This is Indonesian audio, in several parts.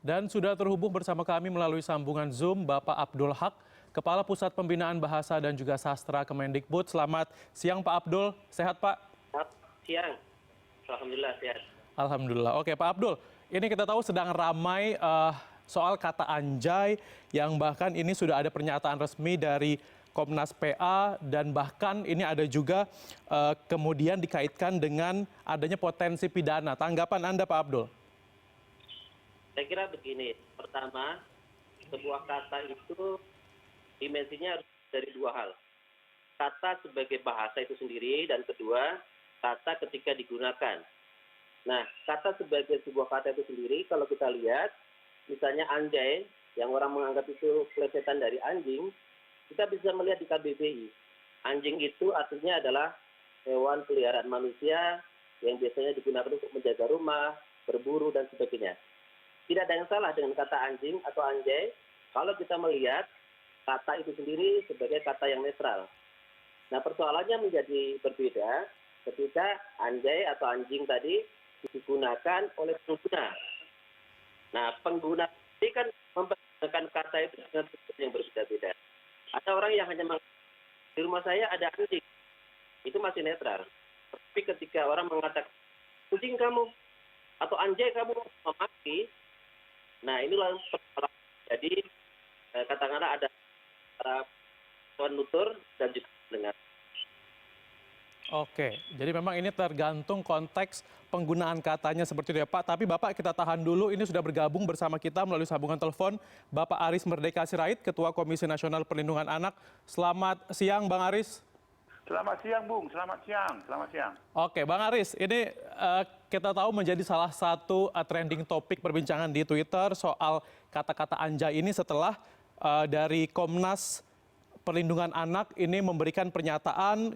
Dan sudah terhubung bersama kami melalui sambungan Zoom Bapak Abdul Haq, Kepala Pusat Pembinaan Bahasa dan juga Sastra Kemendikbud. Selamat siang Pak Abdul, sehat Pak? Selamat siang, Alhamdulillah sehat. Alhamdulillah. Oke Pak Abdul, ini kita tahu sedang ramai soal kata anjay yang bahkan ini sudah ada pernyataan resmi dari Komnas PA dan bahkan ini ada juga kemudian dikaitkan dengan adanya potensi pidana. Tanggapan Anda Pak Abdul? Saya kira begini, pertama, sebuah kata itu dimensinya harus dari dua hal. Kata sebagai bahasa itu sendiri, dan kedua, kata ketika digunakan. Nah, kata sebagai sebuah kata itu sendiri, kalau kita lihat, misalnya anjay, yang orang menganggap itu plesetan dari anjing, kita bisa melihat di KBBI. Anjing itu artinya adalah hewan peliharaan manusia yang biasanya digunakan untuk menjaga rumah, berburu, dan sebagainya. Tidak ada yang salah dengan kata anjing atau anjay kalau kita melihat kata itu sendiri sebagai kata yang netral. Nah, persoalannya menjadi berbeda ketika anjay atau anjing tadi digunakan oleh pengguna. Nah, pengguna ini kan menggunakan kata itu dengan tujuan yang berbeda-beda. Ada orang yang hanya di rumah saya ada anjing, itu masih netral. Tapi ketika orang mengatakan kucing kamu atau anjay kamu memaki, nah inilah persoalan. Jadi katakanlah ada penutur dan juga pendengar. Oke, jadi memang ini tergantung konteks penggunaan katanya seperti itu ya Pak. Tapi Bapak kita tahan dulu, ini sudah bergabung bersama kita melalui sambungan telepon Bapak Aris Merdeka Sirait, Ketua Komisi Nasional Perlindungan Anak. Selamat siang Bang Aris. Selamat siang Bung, selamat siang, selamat siang. Oke Bang Aris, ini kita tahu menjadi salah satu trending topik perbincangan di Twitter soal kata-kata anjay ini setelah dari Komnas Perlindungan Anak ini memberikan pernyataan,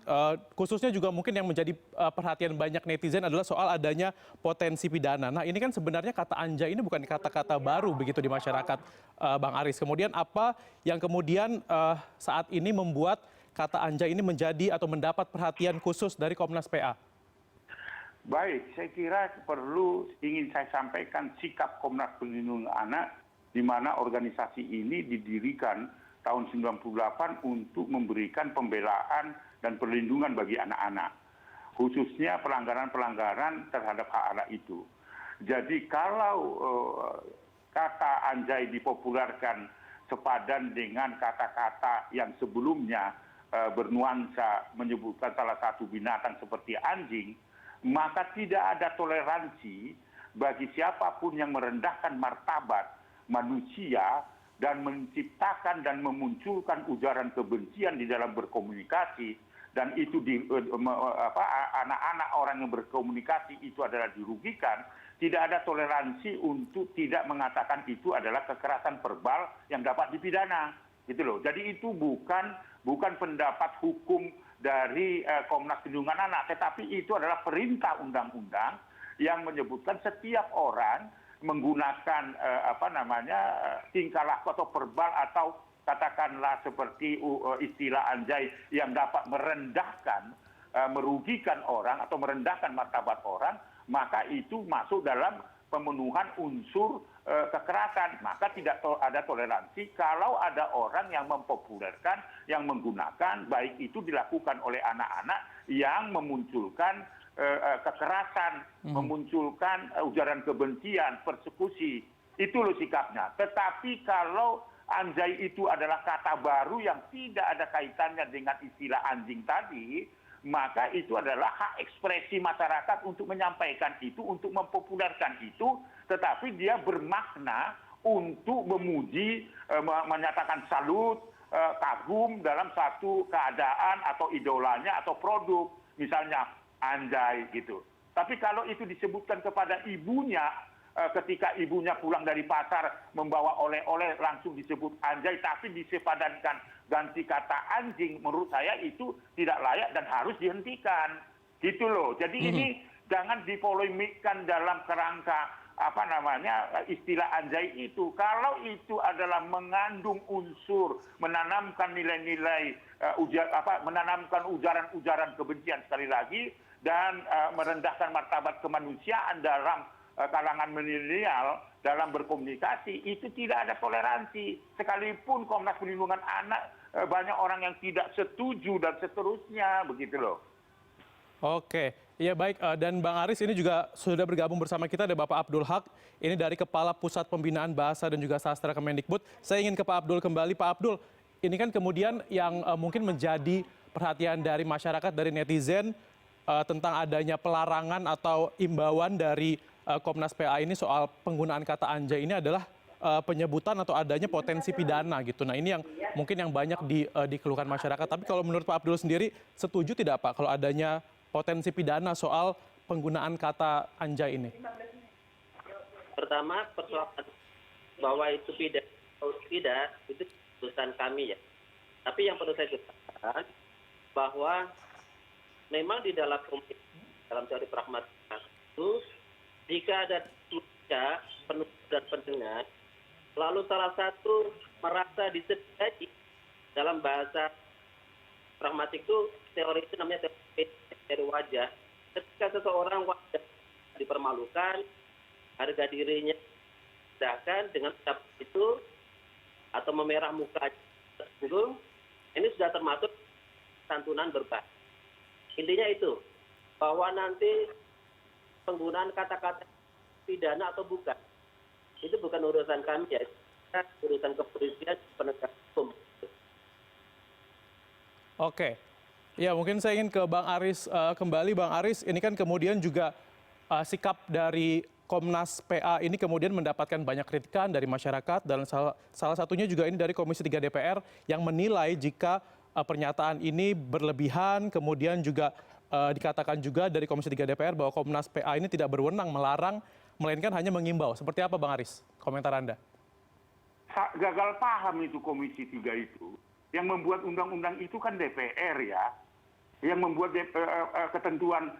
khususnya juga mungkin yang menjadi perhatian banyak netizen adalah soal adanya potensi pidana. Nah ini kan sebenarnya kata anjay ini bukan kata-kata baru begitu di masyarakat Bang Aris. Kemudian apa yang kemudian saat ini membuat kata anjay ini menjadi atau mendapat perhatian khusus dari Komnas PA? Baik, saya kira ingin saya sampaikan sikap Komnas Perlindungan Anak di mana organisasi ini didirikan tahun 98 untuk memberikan pembelaan dan perlindungan bagi anak-anak, khususnya pelanggaran-pelanggaran terhadap hak anak itu. Jadi kalau kata anjay dipopulerkan sepadan dengan kata-kata yang sebelumnya bernuansa menyebutkan salah satu binatang seperti anjing, maka tidak ada toleransi bagi siapapun yang merendahkan martabat manusia dan menciptakan dan memunculkan ujaran kebencian di dalam berkomunikasi, dan itu anak-anak orang yang berkomunikasi itu adalah dirugikan. Tidak ada toleransi untuk tidak mengatakan itu adalah kekerasan verbal yang dapat dipidana, gitu loh. Jadi itu bukan pendapat hukum dari Komnas Perlindungan Anak, tetapi itu adalah perintah undang-undang yang menyebutkan setiap orang menggunakan tingkah laku atau verbal atau katakanlah seperti istilah anjay yang dapat merendahkan, merugikan orang atau merendahkan martabat orang, maka itu masuk dalam pemenuhan unsur kekerasan. Maka tidak ada toleransi kalau ada orang yang mempopulerkan, yang menggunakan, baik itu dilakukan oleh anak-anak yang memunculkan kekerasan, memunculkan ujaran kebencian, persekusi. Itu loh sikapnya. Tetapi kalau anjay itu adalah kata baru yang tidak ada kaitannya dengan istilah anjing tadi, maka itu adalah hak ekspresi masyarakat untuk menyampaikan itu, untuk mempopulerkan itu, tetapi dia bermakna untuk memuji, menyatakan salut, kagum dalam satu keadaan atau idolanya atau produk. Misalnya anjay gitu. Tapi kalau itu disebutkan kepada ibunya, ketika ibunya pulang dari pasar membawa oleh-oleh langsung disebut anjay, tapi disepadankan ganti kata anjing, menurut saya itu tidak layak dan harus dihentikan. Gitu loh. Jadi ini jangan dipolemikkan dalam kerangka istilah anjay itu. Kalau itu adalah mengandung unsur menanamkan nilai-nilai menanamkan ujaran-ujaran kebencian sekali lagi dan merendahkan martabat kemanusiaan dalam kalangan milenial dalam berkomunikasi itu tidak ada toleransi. Sekalipun Komnas Perlindungan Anak banyak orang yang tidak setuju dan seterusnya, begitu loh. Oke, ya baik. Dan Bang Aris ini juga sudah bergabung bersama kita, ada Bapak Abdul Haq, ini dari Kepala Pusat Pembinaan Bahasa dan juga Sastra Kemendikbud. Saya ingin ke Pak Abdul kembali. Pak Abdul, ini kan kemudian yang mungkin menjadi perhatian dari masyarakat, dari netizen tentang adanya pelarangan atau imbauan dari Komnas PA ini soal penggunaan kata anjay ini adalah penyebutan atau adanya potensi pidana gitu. Nah ini yang mungkin yang banyak dikeluhkan masyarakat. Tapi kalau menurut Pak Abdul sendiri, setuju tidak Pak kalau adanya potensi pidana soal penggunaan kata anjay ini? Pertama, persoalan bahwa itu pidana atau tidak, itu keputusan kami ya. Tapi yang perlu saya katakan, bahwa memang di dalam teori pragmatika itu, jika ada tiga penulis dan pendengar, lalu salah satu merasa disedai dalam bahasa pragmatik itu, teori itu namanya teori wajah. Ketika seseorang wajah dipermalukan, harga dirinya didahkan dengan ucapan itu, atau memerah muka tersinggung, ini sudah termasuk santunan berbahasa. Intinya itu, bahwa nanti penggunaan kata-kata pidana atau bukan, itu bukan urusan kami ya, urusan kepolisian, penegak hukum. Oke, ya mungkin saya ingin ke Bang Aris kembali. Bang Aris, ini kan kemudian juga sikap dari Komnas PA ini kemudian mendapatkan banyak kritikan dari masyarakat, dan salah satunya juga ini dari Komisi 3 DPR yang menilai jika pernyataan ini berlebihan, kemudian juga dikatakan juga dari Komisi 3 DPR bahwa Komnas PA ini tidak berwenang melarang, melainkan hanya mengimbau. Seperti apa Bang Aris? Komentar Anda. Gagal paham itu Komisi 3 itu. Yang membuat undang-undang itu kan DPR ya. Yang membuat ketentuan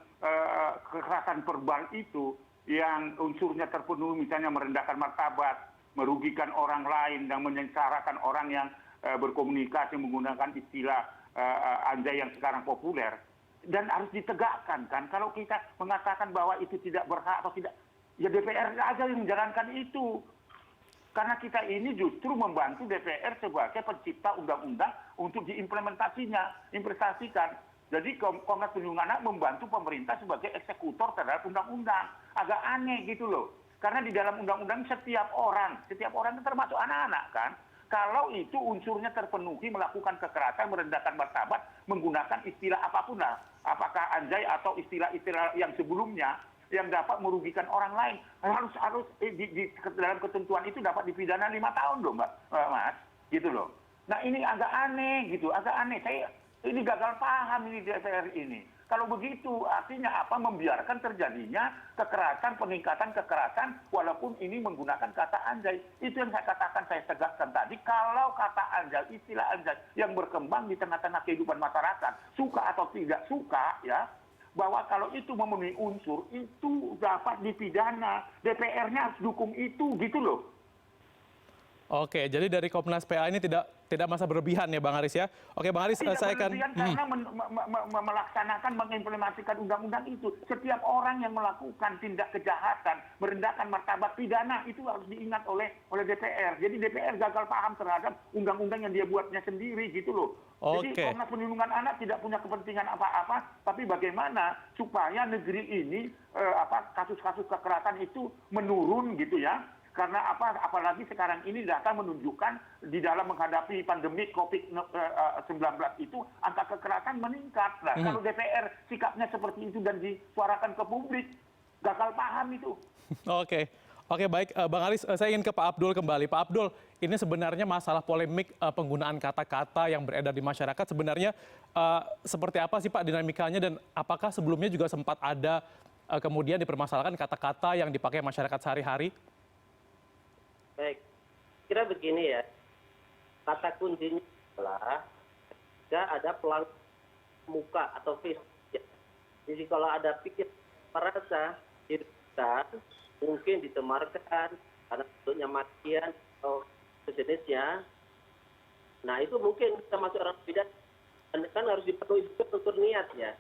kekerasan verbal itu yang unsurnya terpenuhi, misalnya merendahkan martabat, merugikan orang lain, dan menyengsarakan orang yang berkomunikasi menggunakan istilah anjay yang sekarang populer. Dan harus ditegakkan kan. Kalau kita mengatakan bahwa itu tidak berhak atau tidak, ya DPR aja yang menjalankan itu. Karena kita ini justru membantu DPR sebagai pencipta undang-undang untuk implementasikan. Jadi Komnas Perlindungan Anak membantu pemerintah sebagai eksekutor terhadap undang-undang. Agak aneh gitu loh. Karena di dalam undang-undang setiap orang itu termasuk anak-anak kan. Kalau itu unsurnya terpenuhi, melakukan kekerasan, merendahkan martabat, menggunakan istilah apapun lah. Apakah anjay atau istilah-istilah yang sebelumnya, yang dapat merugikan orang lain, harus di dalam ketentuan itu dapat dipidana 5 tahun loh Mbak Mas, gitu loh. Nah ini agak aneh gitu, agak aneh. Ini gagal paham ini DPR ini. Kalau begitu artinya apa? Membiarkan terjadinya kekerasan, peningkatan kekerasan, walaupun ini menggunakan kata anjay. Itu yang saya katakan, saya tegakkan tadi. Kalau kata anjay, istilah anjay yang berkembang di tengah-tengah kehidupan masyarakat, suka atau tidak suka ya, bahwa kalau itu memenuhi unsur, itu dapat dipidana. DPR-nya harus dukung itu, gitu loh. Oke, jadi dari Komnas PA ini tidak masa berlebihan ya Bang Aris ya. Oke Bang Aris, saya akan... Karena melaksanakan, mengimplementasikan undang-undang itu. Setiap orang yang melakukan tindak kejahatan, merendahkan martabat, pidana, itu harus diingat oleh DPR. Jadi DPR gagal paham terhadap undang-undang yang dia buatnya sendiri, gitu loh. Jadi Komnas Perlindungan Anak tidak punya kepentingan apa-apa, tapi bagaimana supaya negeri ini kasus-kasus kekerasan itu menurun gitu ya. Karena apalagi sekarang ini data menunjukkan di dalam menghadapi pandemi COVID-19 itu angka kekerasan meningkat. Nah, kalau DPR sikapnya seperti itu dan disuarakan ke publik, gagal paham itu. Oke, baik. Bang Aris, saya ingin ke Pak Abdul kembali. Pak Abdul, ini sebenarnya masalah polemik penggunaan kata-kata yang beredar di masyarakat sebenarnya seperti apa sih Pak dinamikanya, dan apakah sebelumnya juga sempat ada kemudian dipermasalahkan kata-kata yang dipakai masyarakat sehari-hari? Baik, kira begini ya, kata kuncinya adalah jika ada pelang muka atau fisik. Jadi kalau ada pikir merasa dirugikan, mungkin ditemarkan karena bentuknya makian atau sejenisnya, nah itu mungkin bisa masuk orang pidana, dan kan harus dipenuhi juga unsur niatnya.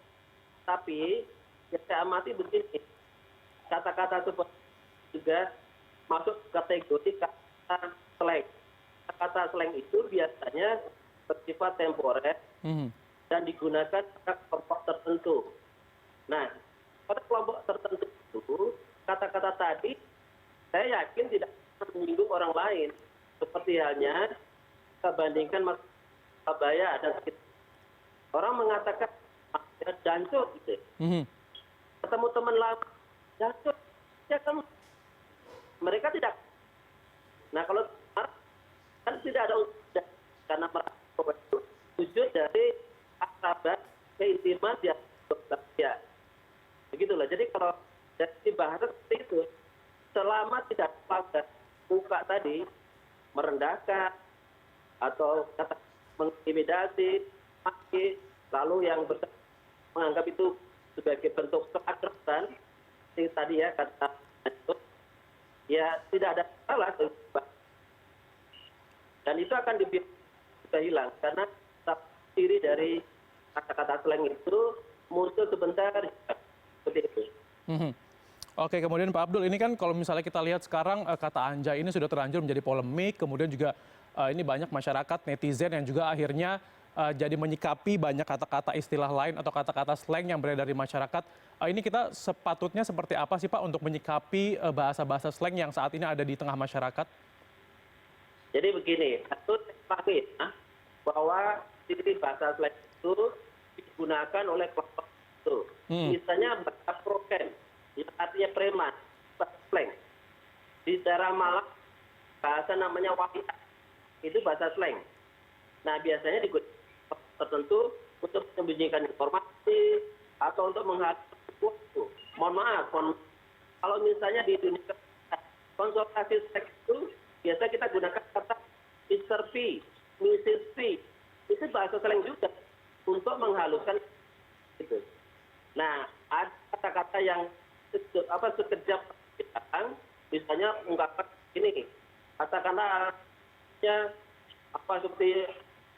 Tapi yang saya amati begini, kata-kata seperti juga masuk kategori kata slang. Kata slang itu biasanya bersifat temporer dan digunakan pada kelompok tertentu. Nah, pada kelompok tertentu itu, kata-kata tadi saya yakin tidak akan menyinggung orang lain. Seperti halnya kita bandingkan Surabaya dan sekitar. Orang mengatakan jancur gitu. Ketemu teman lama, jancur. Ya kan mereka tidak. Nah kalau kan tidak ada unsur karena mereka itu wujud dari akrabah keintiman dia. Begitulah. Jadi kalau dari bahasa seperti itu, selama tidak pakai muka tadi merendahkan atau kata mengintimidasi, maki, lalu yang menganggap itu sebagai bentuk keakraban, seperti tadi ya kata itu, ya tidak ada salah. Dan itu akan sudah hilang karena ciri dari kata-kata slang itu muncul sebentar seperti itu. Oke, kemudian Pak Abdul, ini kan kalau misalnya kita lihat sekarang kata anjay ini sudah terlanjur menjadi polemik, kemudian juga ini banyak masyarakat netizen yang juga akhirnya jadi menyikapi banyak kata-kata istilah lain atau kata-kata slang yang beredar di masyarakat. Ini kita sepatutnya seperti apa sih Pak untuk menyikapi bahasa-bahasa slang yang saat ini ada di tengah masyarakat? Jadi begini, satu pahami bahwa ciri bahasa slang itu digunakan oleh kelompok itu. Misalnya bahasa prokem, yang artinya preman, bahasa slang. Di daerah Malang, bahasa namanya wanita, itu bahasa slang. Nah biasanya digunakan tertentu untuk menyembunyikan informasi atau untuk menghasilkan sesuatu. Mohon maaf, kalau misalnya di dunia konsultasi seks itu biasa kita gunakan kata Mr. P, Mrs. P. Itu bahasa slang juga untuk menghaluskan itu. Nah, ada kata-kata yang sekejap hilang, misalnya ungkapan ini, katakanlah seperti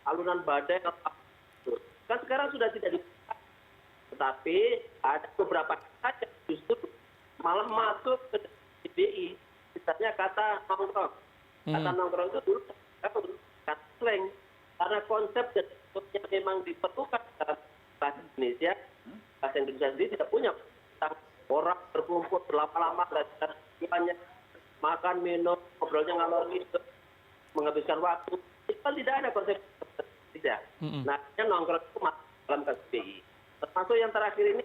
alunan badai atau apa itu. Kan sekarang sudah tidak dipakai. Tetapi ada beberapa kata yang justru malah masuk ke DBI. Misalnya kata nongkrong. Kata nongkrong itu dulu kata slang. Karena konsep dan bentuknya memang diperlukan dalam bahasa Indonesia. Bahasa Indonesia sendiri tidak punya tentang orang berkumpul berlama-lama belajar banyak makan minum ngobrolnya ngalor ngidul menghabiskan waktu. Itu kan tidak ada konsep tidak. Nah, yang nongkrong itu masuk dalam KBBI. Termasuk yang terakhir ini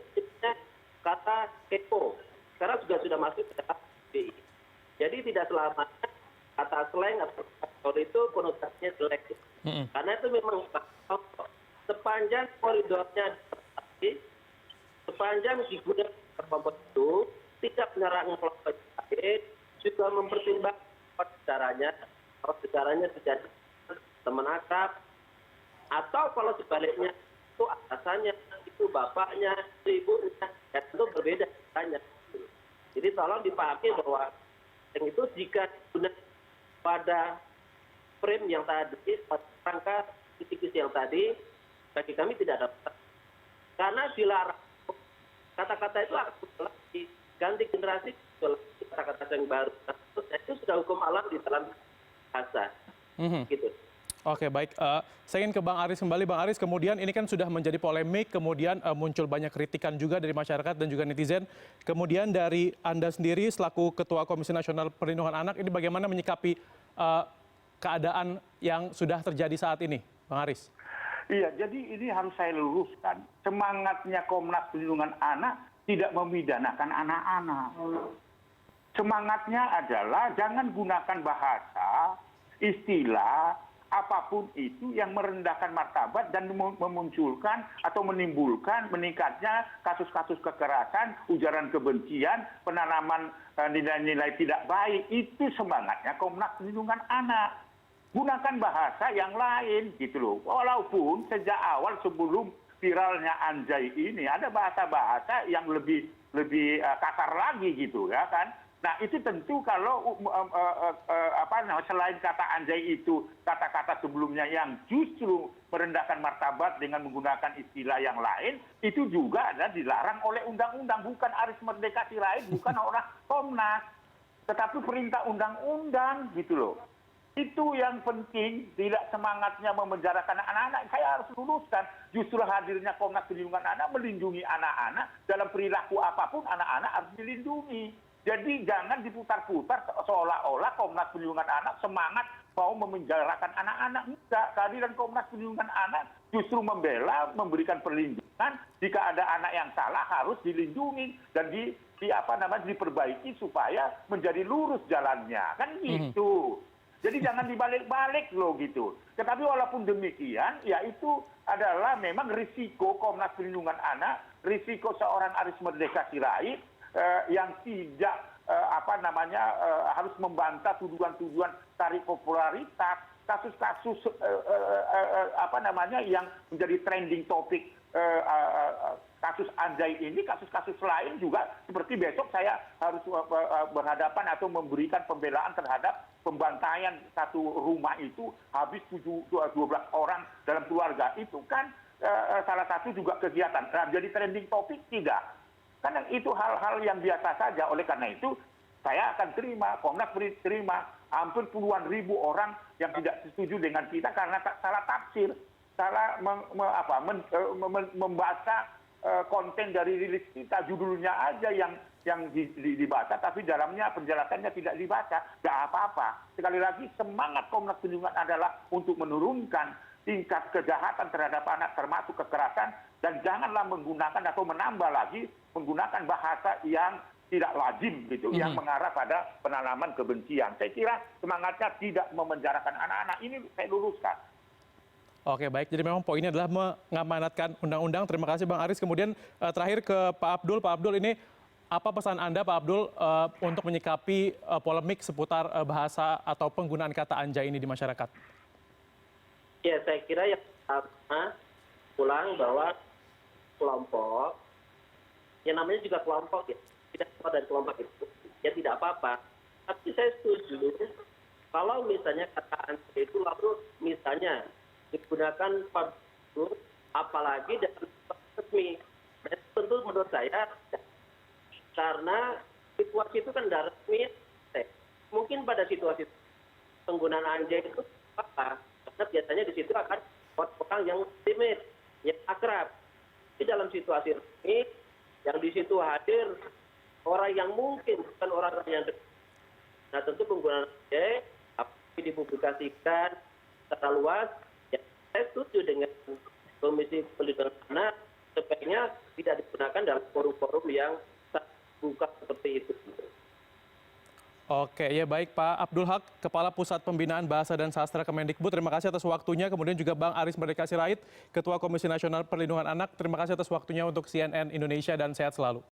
kata kepo. Sekarang juga sudah masuk ke dalam KBBI. Jadi tidak selamanya kata slang atau itu konotasinya jelek. Karena itu memang sepanjang koridornya sepanjang digunakan kelompok itu tidak menyerang kelompok lain, juga mempertimbangkan sejarahnya terjadi teman akrab, atau kalau sebaliknya itu atasannya, itu bapaknya, ibunya, ya tentu berbeda ceritanya. Jadi tolong dipahami bahwa yang itu jika digunakan pada frame yang tadi, pada rangka kisi-kisi yang tadi, bagi kami tidak dapat. Karena dilarang kata-kata itu harus diganti generasi kata-kata yang baru. Itu sudah hukum alam di dalam bahasa. Gitu. Oke, baik. Saya ingin ke Bang Aris kembali. Bang Aris, kemudian ini kan sudah menjadi polemik, kemudian muncul banyak kritikan juga dari masyarakat dan juga netizen. Kemudian dari Anda sendiri selaku Ketua Komisi Nasional Perlindungan Anak, ini bagaimana menyikapi keadaan yang sudah terjadi saat ini, Bang Aris? Iya, jadi ini harus saya luruskan. Semangatnya Komnas Perlindungan Anak tidak memidanakan anak-anak. Semangatnya adalah jangan gunakan bahasa, istilah, apapun itu yang merendahkan martabat dan memunculkan atau menimbulkan meningkatnya kasus-kasus kekerasan, ujaran kebencian, penanaman nilai-nilai tidak baik. Itu semangatnya Komnas Perlindungan Anak. Gunakan bahasa yang lain gitu loh. Walaupun sejak awal sebelum viralnya anjay ini ada bahasa-bahasa yang lebih kasar lagi gitu ya kan. Nah itu tentu kalau selain kata anjay itu kata-kata sebelumnya yang justru merendahkan martabat dengan menggunakan istilah yang lain itu juga adalah dilarang oleh undang-undang, bukan Aris Merdeka Sirait, bukan orang Komnas. tetapi perintah undang-undang gitu loh. Itu yang penting, tidak semangatnya memenjarakan anak-anak. Saya harus luruskan, justru hadirnya Komnas Perlindungan Anak melindungi anak-anak, dalam perilaku apapun anak-anak harus dilindungi. Jadi jangan diputar-putar seolah-olah Komnas Perlindungan Anak semangat mau memenjarakan anak-anak. Enggak, kehadiran Komnas Perlindungan Anak justru membela, memberikan perlindungan jika ada anak yang salah harus dilindungi dan diperbaiki supaya menjadi lurus jalannya. Kan gitu. Jadi jangan dibalik-balik loh gitu. Tetapi walaupun demikian, ya itu adalah memang risiko Komnas Perlindungan Anak, risiko seorang Aris Merdeka Sirait yang tidak harus membantah tuduhan-tuduhan tarik popularitas, kasus-kasus yang menjadi trending topik kasus Anjay ini, kasus-kasus lain juga seperti besok saya harus berhadapan atau memberikan pembelaan terhadap pembantaian satu rumah itu habis 12 orang dalam keluarga itu kan salah satu juga kegiatan. Nah, jadi trending topik tidak. Karena itu hal-hal yang biasa saja. Oleh karena itu saya akan terima, Komnas terima hampir puluhan ribu orang yang tidak setuju dengan kita karena salah tafsir, salah membaca konten dari rilis kita, judulnya aja yang dibaca, tapi dalamnya penjelasannya tidak dibaca. Nggak apa-apa. Sekali lagi, semangat Komnas Perlindungan adalah untuk menurunkan tingkat kejahatan terhadap anak, termasuk kekerasan, dan janganlah menggunakan atau menambah lagi menggunakan bahasa yang tidak lazim gitu, yang mengarah pada penanaman kebencian. Saya kira semangatnya tidak memenjarakan anak-anak. Ini saya luruskan. Oke, baik. Jadi memang poinnya adalah mengamanatkan undang-undang. Terima kasih Bang Aris. Kemudian terakhir ke Pak Abdul. Pak Abdul, ini apa pesan Anda Pak Abdul untuk menyikapi polemik seputar bahasa atau penggunaan kata anjay ini di masyarakat? Ya, saya kira yang pertama ulang bahwa kelompok, yang namanya juga kelompok ya, tidak semua dari kelompok itu, ya tidak apa-apa. Tapi saya setuju kalau misalnya kata anjay itu lalu misalnya digunakan pada apalagi dalam resmi. Dan tentu menurut saya karena situasi itu kan tidak resmi, mungkin pada situasi penggunaan anjay itu apa? Karena biasanya di situ akan orang yang intimate, yang akrab. Di dalam situasi resmi, yang di situ hadir orang yang mungkin bukan orang yang dekat. Nah tentu penggunaan anjay dipublikasikan secara luas. Saya setuju dengan Komisi Perlindungan Anak sebaiknya tidak digunakan dalam forum-forum yang terbuka seperti itu. Oke, ya baik Pak Abdul Haq, Kepala Pusat Pembinaan Bahasa dan Sastra Kemendikbud. Terima kasih atas waktunya. Kemudian juga Bang Aris Merdeka Sirait, Ketua Komisi Nasional Perlindungan Anak. Terima kasih atas waktunya untuk CNN Indonesia dan sehat selalu.